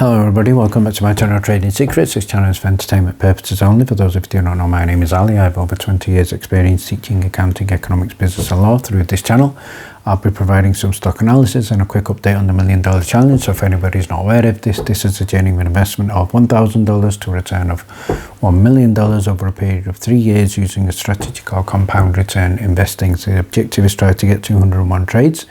Hello everybody, welcome back to my channel Trading Secrets. This channel is for entertainment purposes only. For those of you who do not know, my name is Ali. I have over 20 years experience teaching accounting, economics, business and law through this channel. I'll be providing some stock analysis and a quick update on the $1 Million Challenge. So if anybody's not aware of this, this is a genuine investment of $1,000 to a return of $1 million over a period of 3 years using a strategic or compound return investing. So the objective is try to get 201 trades.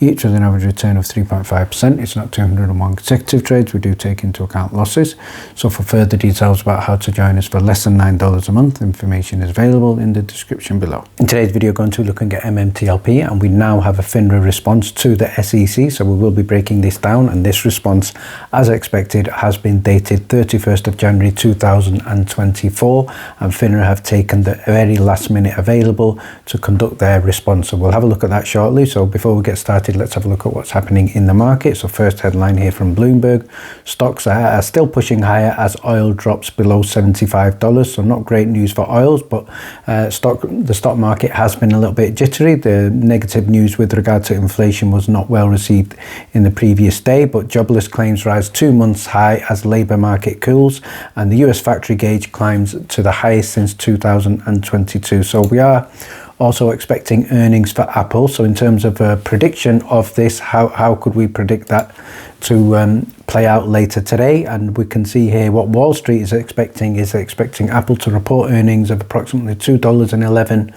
Each with an average return of 3.5%. It's not 201 consecutive trades. We do take into account losses. So for further details about how to join us for less than $9 a month, information is available in the description below. In today's video, we're going to be looking at MMTLP, and we now have a FINRA response to the SEC. So we will be breaking this down, and this response, as expected, has been dated 31st of January 2024, and FINRA have taken the very last minute available to conduct their response. So we'll have a look at that shortly. So before we get started, let's have a look at what's happening in the market. So first headline here from Bloomberg, stocks are still pushing higher as oil drops below $75. So not great news for oils, but the stock market has been a little bit jittery. The negative news with regard to inflation was not well received in the previous day, but jobless claims rise 2 months high as labour market cools, and the US factory gauge climbs to the highest since 2022. So we are also expecting earnings for Apple. So in terms of a prediction of this, how could we predict that to play out later today? And we can see here what Wall Street is expecting Apple to report earnings of approximately $2.11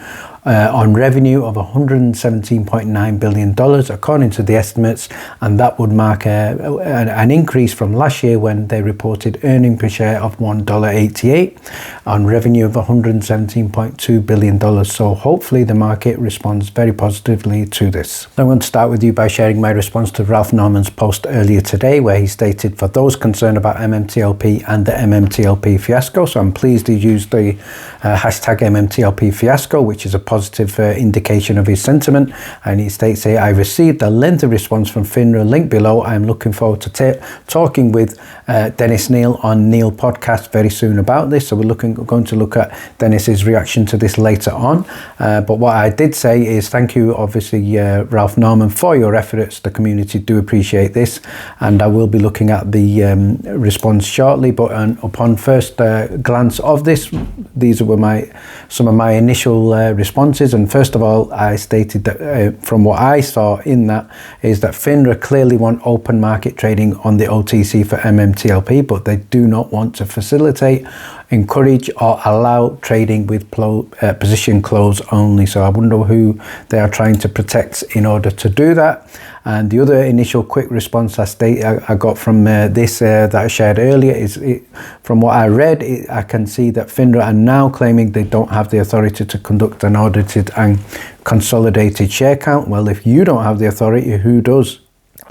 on revenue of $117.9 billion according to the estimates, and that would mark an increase from last year when they reported earnings per share of $1.88 on revenue of $117.2 billion. So hopefully the market responds very positively to this. I'm going to start with you by sharing my response to Ralph Norman's post earlier today, where he stated, for those concerned about MMTLP and the MMTLP fiasco. So I'm pleased he used the hashtag MMTLP fiasco, which is a positive indication of his sentiment. And he states here, I received a lengthy response from FINRA, link below. I'm looking forward to talking with Dennis Neal on Neal podcast very soon about this. So we're going to look at Dennis's reaction to this later on. But what I did say is thank you, obviously, Ralph Norman, for your efforts. The community do appreciate this, and I will be looking at the response shortly. But upon first glance of this, these were some of my initial responses. And first of all, I stated that from what I saw in that is that FINRA clearly want open market trading on the OTC for MMTLP, but they do not want to facilitate, encourage or allow trading with position close only. So I wonder who they are trying to protect in order to do that. And the other initial quick response I got from this that I shared earlier is, from what I read, I can see that FINRA are now claiming they don't have the authority to conduct an audited and consolidated share count. Well, if you don't have the authority, who does?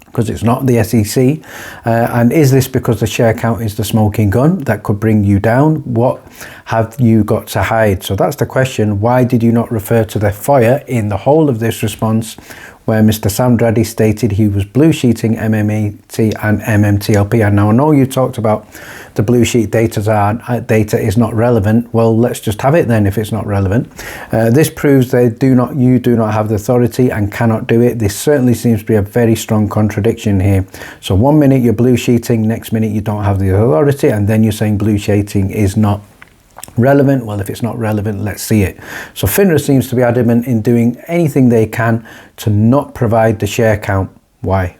Because it's not the SEC. And is this because the share count is the smoking gun that could bring you down? What have you got to hide? So that's the question. Why did you not refer to the FOIA in the whole of this response, where Mr. Samdradi stated he was blue sheeting MMAT and MMTLP? And now I know you talked about the blue sheet data is not relevant. Well, let's just have it then if it's not relevant. This proves you do not have the authority and cannot do it. This certainly seems to be a very strong contradiction here. So 1 minute you're blue sheeting, next minute you don't have the authority, and then you're saying blue sheeting is not relevant. Well, if it's not relevant, let's see it. So FINRA seems to be adamant in doing anything they can to not provide the share count. Why?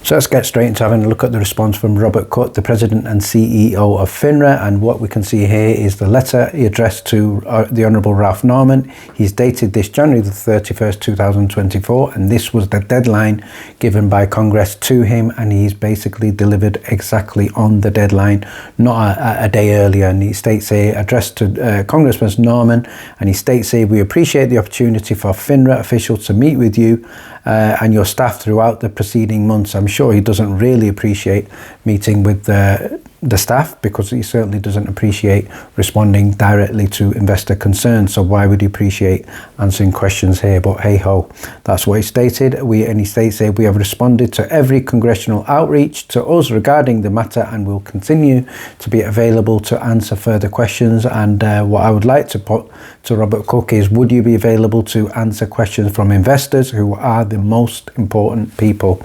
So let's get straight into having a look at the response from Robert Cutt, the President and CEO of FINRA. And what we can see here is the letter he addressed to the Honourable Ralph Norman. He's dated this January the 31st, 2024, and this was the deadline given by Congress to him, and he's basically delivered exactly on the deadline, not a day earlier. And he states here, addressed to Congressman Norman, and he states here, we appreciate the opportunity for FINRA officials to meet with you and your staff throughout the preceding months. I'm sure he doesn't really appreciate meeting with the staff, because he certainly doesn't appreciate responding directly to investor concerns. So why would he appreciate answering questions here? But hey ho, that's what he stated. And he states here, we have responded to every congressional outreach to us regarding the matter and will continue to be available to answer further questions. And what I would like to put to Robert Cook is, would you be available to answer questions from investors who are the most important people?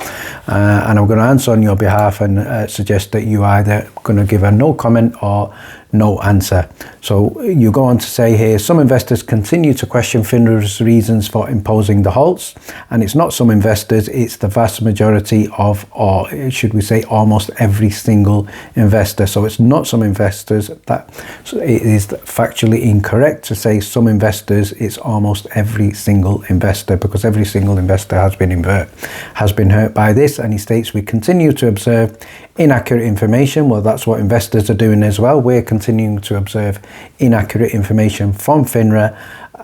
And I'm going to answer on your behalf and suggest that you either going to give a no comment or no answer. So you go on to say here, some investors continue to question FINRA's reasons for imposing the halts, and it's not some investors, it's the vast majority of, or should we say almost every single investor. So it's not some investors, that so it is factually incorrect to say some investors, it's almost every single investor, because every single investor has been hurt by this. And he states, we continue to observe inaccurate information. Well, that's what investors are doing as well. We're continuing to observe inaccurate information from FINRA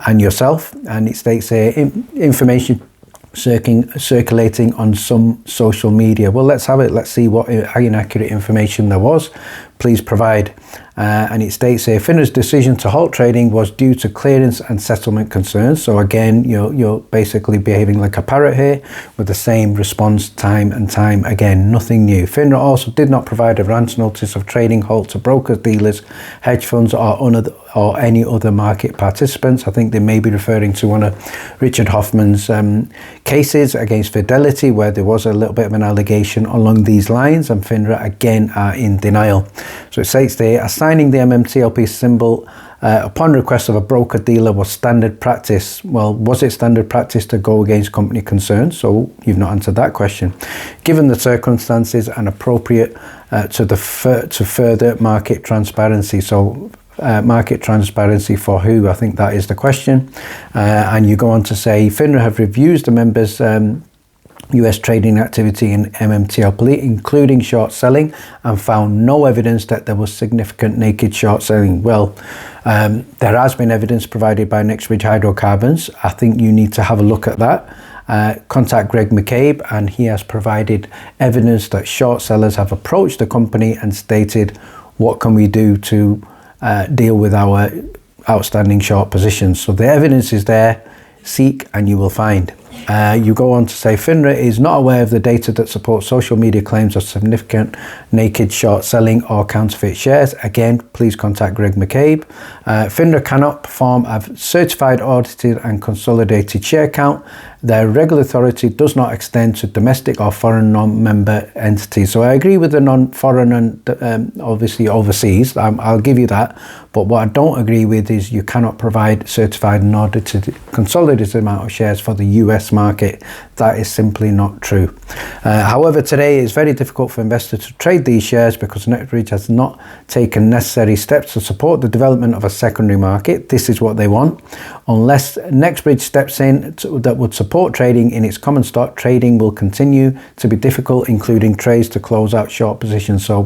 and yourself. And it states here, information circulating on some social media. Well, let's have it. Let's see what inaccurate information there was. Please provide. And it states here, FINRA's decision to halt trading was due to clearance and settlement concerns. So again, you're basically behaving like a parrot here with the same response time and time again, nothing new. FINRA also did not provide a advance notice of trading halt to brokers, dealers, hedge funds or any other market participants. I think they may be referring to one of Richard Hoffman's cases against Fidelity, where there was a little bit of an allegation along these lines, and FINRA again are in denial. So it states there, assigning the MMTLP symbol upon request of a broker dealer was standard practice. Well, was it standard practice to go against company concerns? So you've not answered that question. Given the circumstances and appropriate to further market transparency. So market transparency for who? I think that is the question. And you go on to say, FINRA have reviewed the members' US trading activity in MMTLP, including short selling, and found no evidence that there was significant naked short selling. Well, there has been evidence provided by Nextbridge Hydrocarbons. I think you need to have a look at that. Contact Greg McCabe, and he has provided evidence that short sellers have approached the company and stated, what can we do to deal with our outstanding short positions? So the evidence is there. Seek and you will find. You go on to say, FINRA is not aware of the data that supports social media claims of significant naked short selling or counterfeit shares. Again, please contact Greg McCabe. FINRA cannot perform a certified, audited and consolidated share count. Their regulatory authority does not extend to domestic or foreign non-member entities. So I agree with the non-foreign and obviously overseas. I'll give you that. But what I don't agree with is you cannot provide certified and audited consolidated amount of shares for the US market. That is simply not true. However, today it's very difficult for investors to trade these shares because Nextbridge has not taken necessary steps to support the development of a secondary market. This is what they want. Unless Nextbridge steps in that would support trading in its common stock, trading will continue to be difficult, including trades to close out short positions. So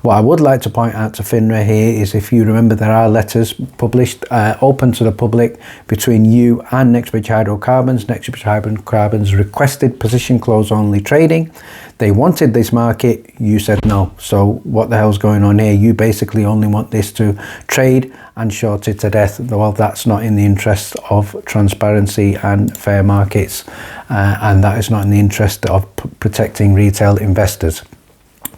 what I would like to point out to FINRA here is, if you remember, there are letters published open to the public between you and Nextbridge Hydrocarbons. Nextbridge Hydrocarbons requested position close only trading. They wanted this market, you said no. So what the hell's going on here? You basically only want this to trade and short it to death. Well, that's not in the interest of transparency and fair markets, and that is not in the interest of protecting retail investors.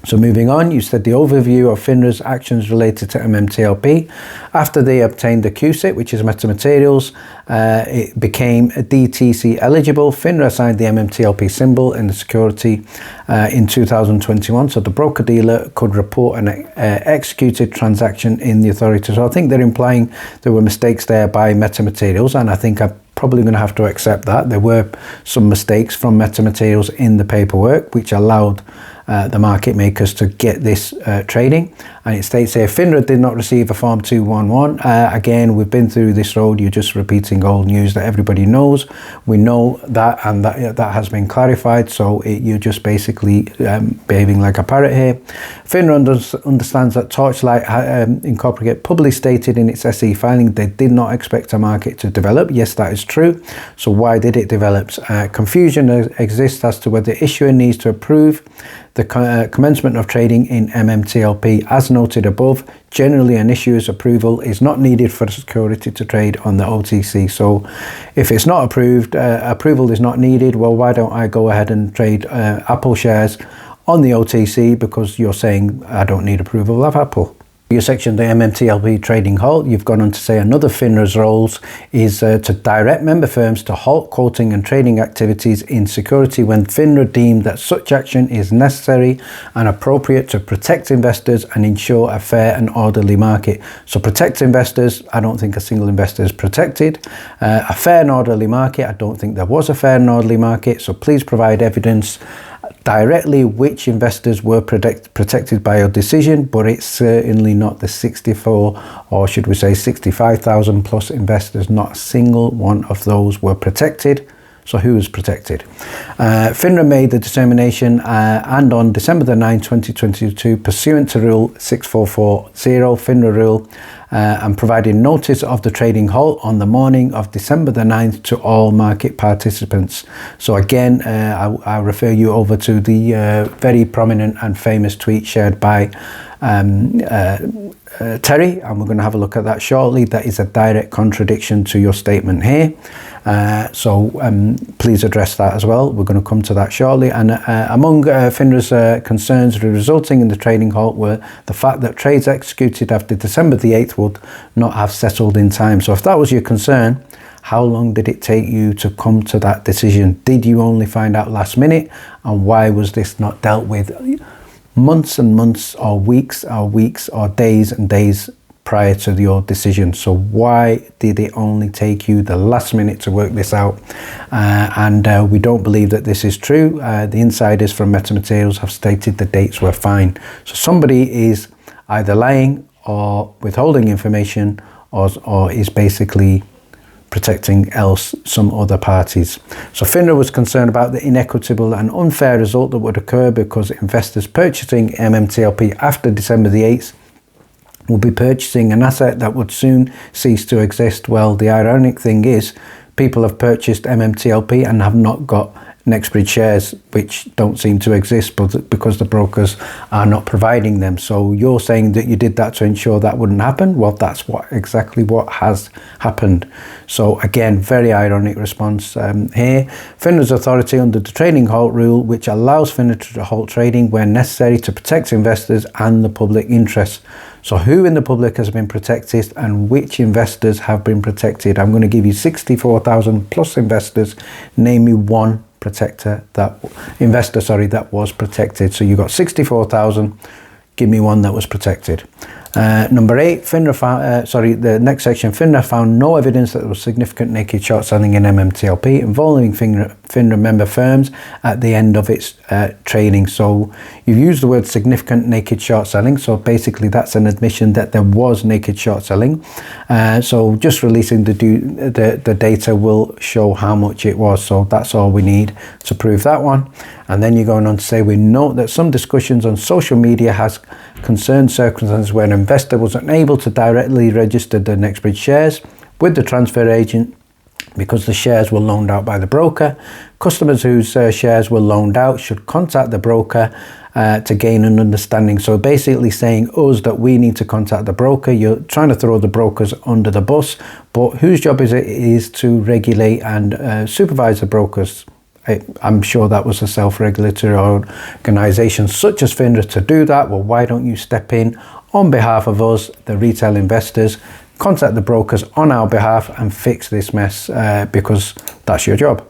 So moving on, you said the overview of FINRA's actions related to MMTLP. After they obtained the QSIT, which is metamaterials, it became DTC eligible. FINRA assigned the MMTLP symbol in the security in 2021, so the broker-dealer could report an executed transaction in the authority. So I think they're implying there were mistakes there by metamaterials, and I think I'm probably going to have to accept that. There were some mistakes from metamaterials in the paperwork, which allowed the market makers to get this trading. And it states here, FINRA did not receive a Form 211. Again, we've been through this road. You're just repeating old news that everybody knows. We know that, and that has been clarified. So you're just basically behaving like a parrot here. FINRA understands that Torchlight Incorporated publicly stated in its SE filing they did not expect a market to develop. Yes, that is true. So why did it develop? Confusion exists as to whether the issuer needs to approve The commencement of trading in MMTLP, as noted above, generally an issuer's approval is not needed for a security to trade on the OTC. So if it's not approved, approval is not needed, well, why don't I go ahead and trade Apple shares on the OTC, because you're saying I don't need approval of Apple. Your section, the MMTLP trading halt, you've gone on to say another FINRA's roles is to direct member firms to halt quoting and trading activities in security when FINRA deemed that such action is necessary and appropriate to protect investors and ensure a fair and orderly market. So protect investors, I don't think a single investor is protected. A fair and orderly market, I don't think there was a fair and orderly market, so please provide evidence directly which investors were protected by your decision, but it's certainly not the 64, or should we say 65,000 plus investors. Not a single one of those were protected. So who was protected? FINRA made the determination and on December the 9th, 2022, pursuant to Rule 6440, FINRA rule, and provided notice of the trading halt on the morning of December the 9th to all market participants. So again, I refer you over to the very prominent and famous tweet shared by Terry, and we're going to have a look at that shortly. That is a direct contradiction to your statement here. So please address that as well. We're going to come to that shortly. And among FINRA's concerns resulting in the trading halt were the fact that trades executed after December the 8th would not have settled in time. So if that was your concern, how long did it take you to come to that decision? Did you only find out last minute? And why was this not dealt with months and months, or weeks or days and days prior to your decision? So why did it only take you the last minute to work this out? And we don't believe that this is true. The insiders from MetaMaterials have stated the dates were fine. So somebody is either lying or withholding information, or is basically protecting some other parties. So FINRA was concerned about the inequitable and unfair result that would occur because investors purchasing MMTLP after December the 8th will be purchasing an asset that would soon cease to exist. Well, the ironic thing is people have purchased MMTLP and have not got Nextbridge shares, which don't seem to exist, but because the brokers are not providing them. So you're saying that you did that to ensure that wouldn't happen? Well, that's exactly what has happened. So again, very ironic response here. FINRA's authority under the trading halt rule, which allows FINRA to halt trading where necessary to protect investors and the public interest. So who in the public has been protected and which investors have been protected? I'm going to give you 64,000 plus investors. Name me one investor that was protected. So you got 64,000. Give me one that was protected. Number 8, the next section, FINRA found no evidence that there was significant naked short selling in MMTLP involving FINRA member firms at the end of its trading. So you've used the word significant naked short selling. So basically that's an admission that there was naked short selling. So just releasing the data will show how much it was. So that's all we need to prove that one. And then you're going on to say, we note that some discussions on social media has concerned circumstances where an investor was unable to directly register the Nextbridge shares with the transfer agent because the shares were loaned out by the broker. Customers whose shares were loaned out should contact the broker to gain an understanding. So basically saying us that we need to contact the broker. You're trying to throw the brokers under the bus, but whose job is to regulate and supervise the brokers? I'm sure that was a self-regulatory organisation such as FINRA to do that. Well, why don't you step in on behalf of us, the retail investors, contact the brokers on our behalf and fix this mess, because that's your job.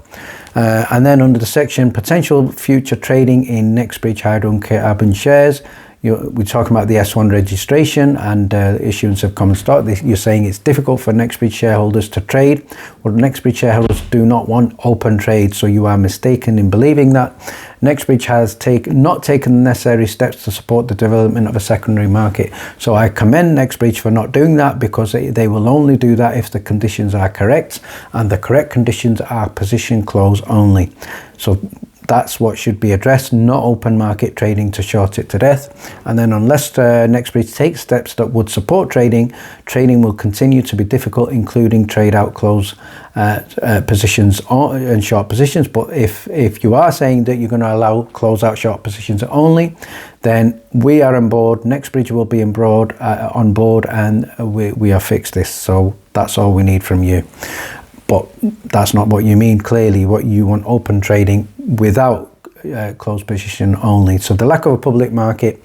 And then under the section, potential future trading in Nextbridge hydrocarbon shares, we're talking about the S1 registration and issuance of common stock. You're saying it's difficult for Nextbridge shareholders to trade. Well, Nextbridge shareholders do not want open trade, so you are mistaken in believing that. Nextbridge has not taken the necessary steps to support the development of a secondary market. So I commend Nextbridge for not doing that, because they will only do that if the conditions are correct, and the correct conditions are position close only. So That's what should be addressed, not open market trading to short it to death. And then unless Nextbridge takes steps that would support trading, trading will continue to be difficult, including trade out close positions and short positions. But if you are saying that you're going to allow close out short positions only, then we are on board. Nextbridge will be on board, and we have fixed this. So that's all we need from you. But that's not what you mean, clearly. What you want, open trading without closed position only. So the lack of a public market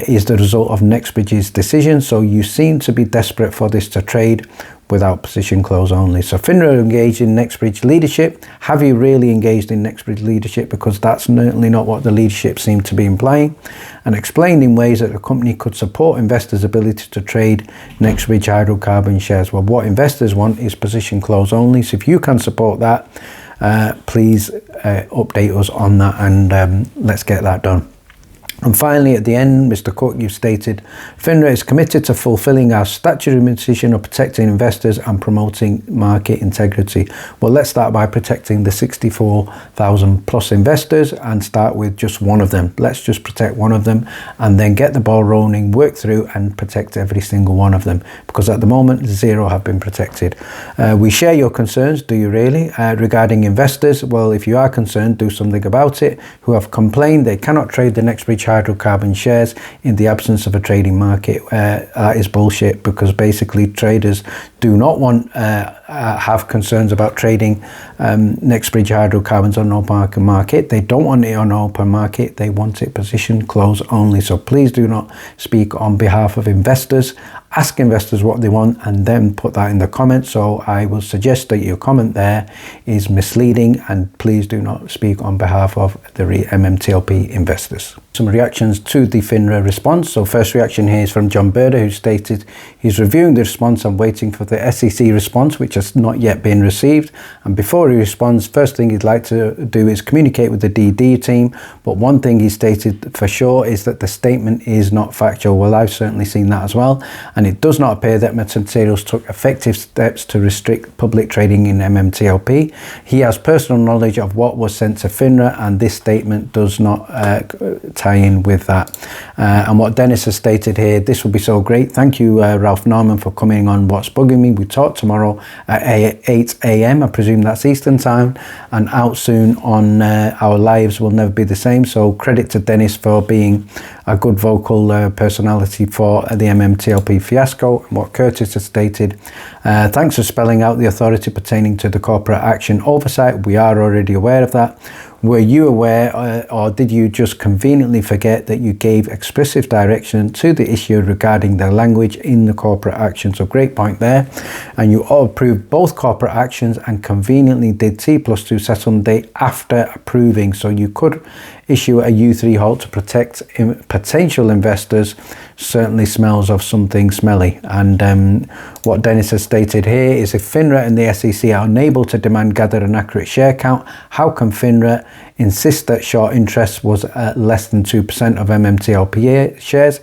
is the result of Nextbridge's decision. So you seem to be desperate for this to trade without position close only. So FINRA engaged in Nextbridge leadership. Have you really engaged in Nextbridge leadership? Because that's certainly not what the leadership seemed to be implying. And explained in ways that the company could support investors' ability to trade Nextbridge hydrocarbon shares. Well, what investors want is position close only. So if you can support that, please update us on that, and let's get that done. And finally, at the end, Mr. Cook, you stated, FINRA is committed to fulfilling our statutory mission of protecting investors and promoting market integrity. Well, let's start by protecting the 64,000 plus investors and start with just one of them. Let's just protect one of them and then get the ball rolling, work through and protect every single one of them. Because at the moment, 0 have been protected. We share your concerns, do you really? Regarding investors, well, if you are concerned, do something about it. Who have complained they cannot trade the Nextbridge hydrocarbon shares in the absence of a trading market. That is bullshit, because basically traders do not want have concerns about trading Nextbridge hydrocarbons on an open market. They don't want it on an open market. They want it position close only. So please do not speak on behalf of investors. Ask investors what they want and then put that in the comments. So I will suggest that your comment there is misleading, and please do not speak on behalf of the MMTLP investors. Some reactions to the FINRA response. So first reaction here is from John Berder, who stated he's reviewing the response and waiting for the SEC response, which has not yet been received. And before he responds, first thing he'd like to do is communicate with the DD team. But one thing he stated for sure is that the statement is not factual. Well, I've certainly seen that as well. And it does not appear that Materials took effective steps to restrict public trading in MMTLP. He has personal knowledge of what was sent to FINRA, and this statement does not tie in with that. And what Dennis has stated here, this will be so great. Thank you, Ralph Norman, for coming on What's Bugging Me. We talk tomorrow at 8 a.m. I presume that's Eastern time, and out soon on Our Lives Will Never Be the Same. So credit to Dennis for being a good vocal personality for the MMTLP fiasco. And what Curtis has stated, thanks for spelling out the authority pertaining to the corporate action oversight. We are already aware of that. Were you aware, or did you just conveniently forget that you gave explicit direction to the issue regarding the language in the corporate action? So great point there. And you all approved both corporate actions and conveniently did T+2 settlement date after approving. So you could issue a U3 halt to protect potential investors. Certainly smells of something smelly. And what Dennis has stated here is, if FINRA and the SEC are unable to demand, gather an accurate share count, how can FINRA insist that short interest was at less than 2% of MMTLP shares?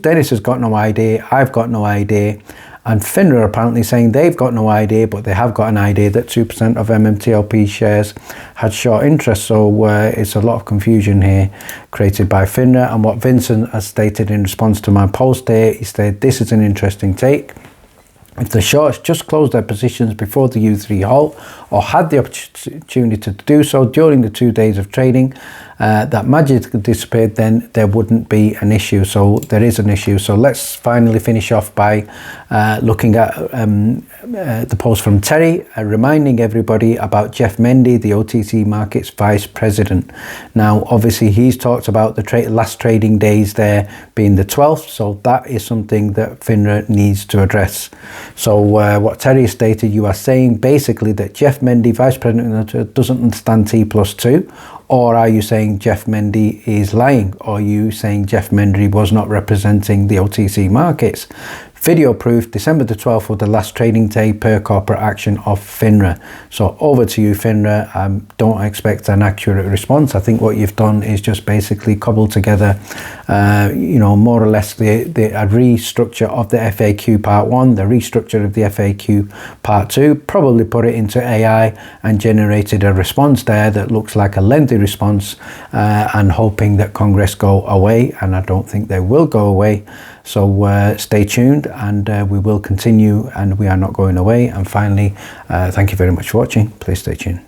Dennis has got no idea. I've got no idea. And FINRA are apparently saying they've got no idea, but they have got an idea that 2% of MMTLP shares had short interest. So it's a lot of confusion here created by FINRA. And what Vincent has stated in response to my post here, he said, this is an interesting take. If the shorts just closed their positions before the U3 halt, or had the opportunity to do so during the 2 days of trading, that magically disappeared, then there wouldn't be an issue. So there is an issue. So let's finally finish off by looking at the post from Terry, reminding everybody about Jeff Mendy, the OTC Markets Vice President. Now, obviously, he's talked about the last trading days there being the 12th. So that is something that FINRA needs to address. So what Terry stated, you are saying basically that Jeff Mendy, Vice President, doesn't understand T+2, or are you saying Jeff Mendy is lying? Or are you saying Jeff Mendy was not representing the OTC markets? Video proof, December the 12th was the last trading day per corporate action of FINRA. So over to you, FINRA. Don't expect an accurate response. I think what you've done is just basically cobble together, you know, more or less a restructure of the FAQ part 1, the restructure of the FAQ part 2, probably put it into AI and generated a response there that looks like a lengthy response, and hoping that Congress go away, and I don't think they will go away. So stay tuned, and we will continue, and we are not going away. And finally, thank you very much for watching. Please stay tuned.